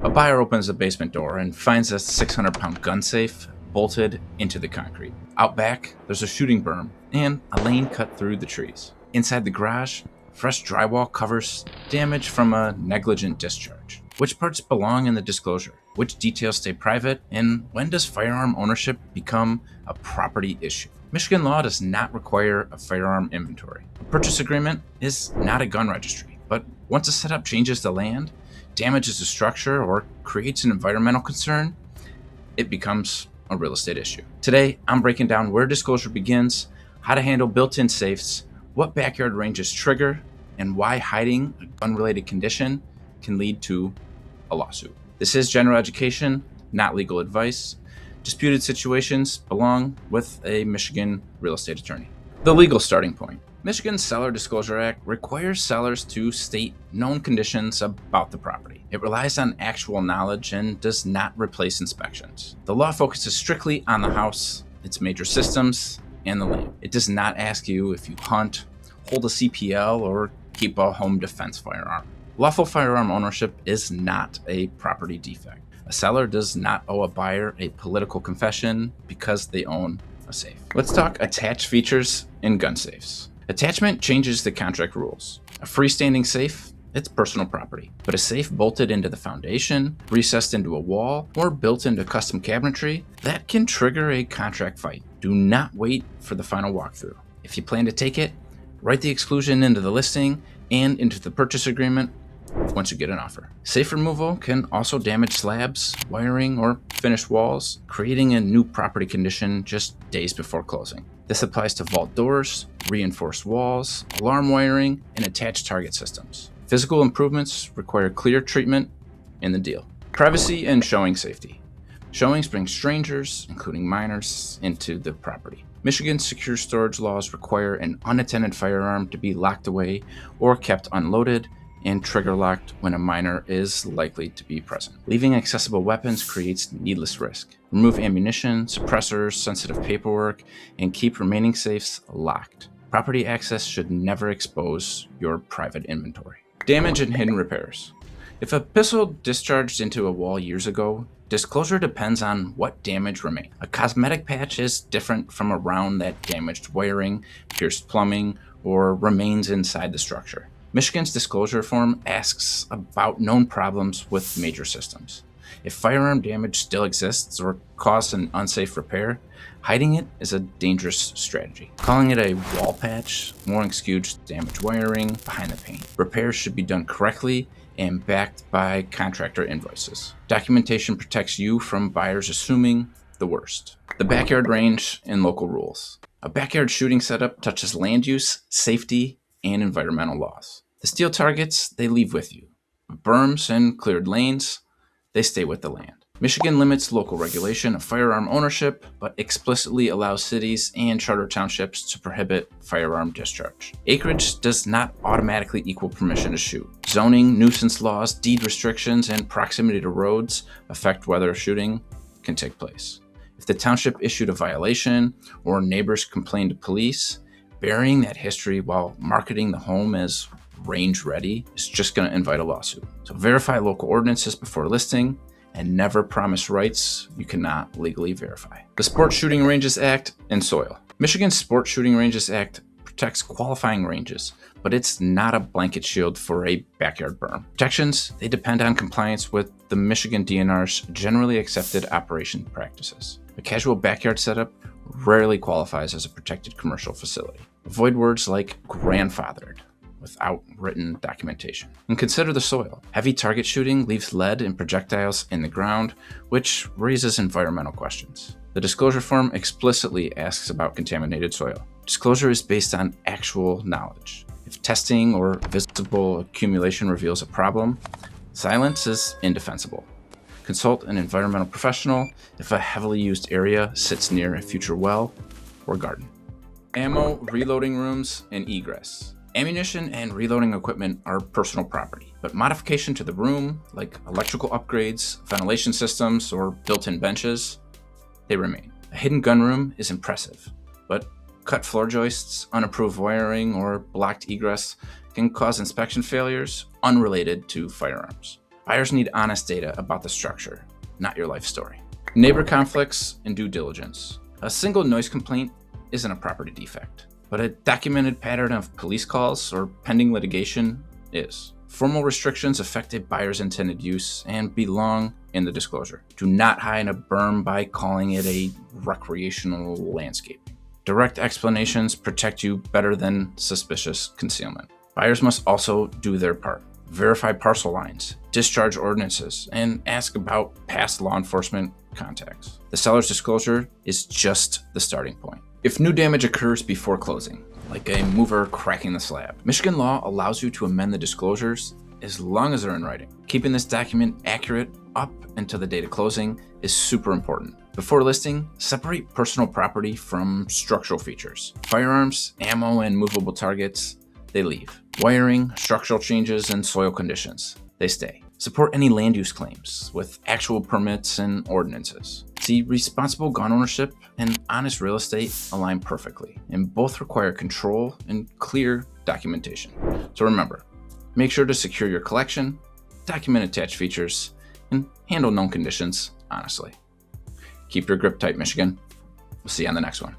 A buyer opens the basement door and finds a 600-pound gun safe bolted into the concrete. Out back, there's a shooting berm and a lane cut through the trees. Inside the garage, fresh drywall covers damage from a negligent discharge. Which parts belong in the disclosure? Which details stay private? And when does firearm ownership become a property issue? Michigan law does not require a firearm inventory. A purchase agreement is not a gun registry, but once a setup changes the land, damages the structure, or creates an environmental concern, it becomes a real estate issue. Today, I'm breaking down where disclosure begins, how to handle built-in safes, what backyard ranges trigger, and why hiding a gun-related condition can lead to a lawsuit. This is general education, not legal advice. Disputed situations belong with a Michigan real estate attorney. The legal starting point. Michigan's Seller Disclosure Act requires sellers to state known conditions about the property. It relies on actual knowledge and does not replace inspections. The law focuses strictly on the house, its major systems, and the land. It does not ask you if you hunt, hold a CPL, or keep a home defense firearm. Lawful firearm ownership is not a property defect. A seller does not owe a buyer a political confession because they own a safe. Let's talk attached features in gun safes. Attachment changes the contract rules. A freestanding safe, it's personal property, but a safe bolted into the foundation, recessed into a wall, or built into custom cabinetry, that can trigger a contract fight. Do not wait for the final walkthrough. If you plan to take it, write the exclusion into the listing and into the purchase agreement once you get an offer. Safe removal can also damage slabs, wiring, or finished walls, creating a new property condition just days before closing. This applies to vault doors, reinforced walls, alarm wiring, and attached target systems. Physical improvements require clear treatment in the deal. Privacy and showing safety. Showings bring strangers, including minors, into the property. Michigan's secure storage laws require an unattended firearm to be locked away or kept unloaded and trigger locked when a minor is likely to be present. Leaving accessible weapons creates needless risk. Remove ammunition, suppressors, sensitive paperwork, and keep remaining safes locked. Property access should never expose your private inventory. Damage and hidden repairs. If a pistol discharged into a wall years ago, disclosure depends on what damage remained. A cosmetic patch is different from a round that damaged wiring, pierced plumbing, or remains inside the structure. Michigan's disclosure form asks about known problems with major systems. If firearm damage still exists or caused an unsafe repair, hiding it is a dangerous strategy. Calling it a wall patch more excuse damaged wiring behind the paint. Repairs should be done correctly and backed by contractor invoices. Documentation protects you from buyers assuming the worst. The backyard range and local rules. A backyard shooting setup touches land use, safety, and environmental laws. The steel targets, they leave with you. Berms and cleared lanes, they stay with the land. Michigan limits local regulation of firearm ownership, but explicitly allows cities and charter townships to prohibit firearm discharge. Acreage does not automatically equal permission to shoot. Zoning, nuisance laws, deed restrictions, and proximity to roads affect whether shooting can take place. If the township issued a violation or neighbors complained to police, burying that history while marketing the home as range ready is just going to invite a lawsuit. So verify local ordinances before listing and never promise rights you cannot legally verify. The Sports Shooting Ranges Act and soil. Michigan's Sports Shooting Ranges Act protects qualifying ranges, but it's not a blanket shield for a backyard berm. Protections, they depend on compliance with the Michigan DNR's generally accepted operation practices. A casual backyard setup rarely qualifies as a protected commercial facility. Avoid words like grandfathered without written documentation. And consider the soil. Heavy target shooting leaves lead and projectiles in the ground, which raises environmental questions. The disclosure form explicitly asks about contaminated soil. Disclosure is based on actual knowledge. If testing or visible accumulation reveals a problem, silence is indefensible. Consult an environmental professional if a heavily used area sits near a future well or garden. Ammo, reloading rooms, and egress. Ammunition and reloading equipment are personal property, but modification to the room, like electrical upgrades, ventilation systems, or built-in benches, they remain. A hidden gun room is impressive, but cut floor joists, unapproved wiring, or blocked egress can cause inspection failures unrelated to firearms. Buyers need honest data about the structure, not your life story. Neighbor conflicts and due diligence. A single noise complaint isn't a property defect, but a documented pattern of police calls or pending litigation is. Formal restrictions affect a buyer's intended use and belong in the disclosure. Do not hide a berm by calling it a recreational landscape. Direct explanations protect you better than suspicious concealment. Buyers must also do their part. Verify parcel lines, discharge ordinances, and ask about past law enforcement contacts. The seller's disclosure is just the starting point. If new damage occurs before closing, like a mover cracking the slab, Michigan law allows you to amend the disclosures as long as they're in writing. Keeping this document accurate up until the date of closing is super important. Before listing, separate personal property from structural features. Firearms, ammo, and movable targets, they leave. Wiring, structural changes, and soil conditions, they stay. Support any land use claims with actual permits and ordinances. See, responsible gun ownership and honest real estate align perfectly, and both require control and clear documentation. So remember, make sure to secure your collection, document attached features, and handle known conditions honestly. Keep your grip tight, Michigan. We'll see you on the next one.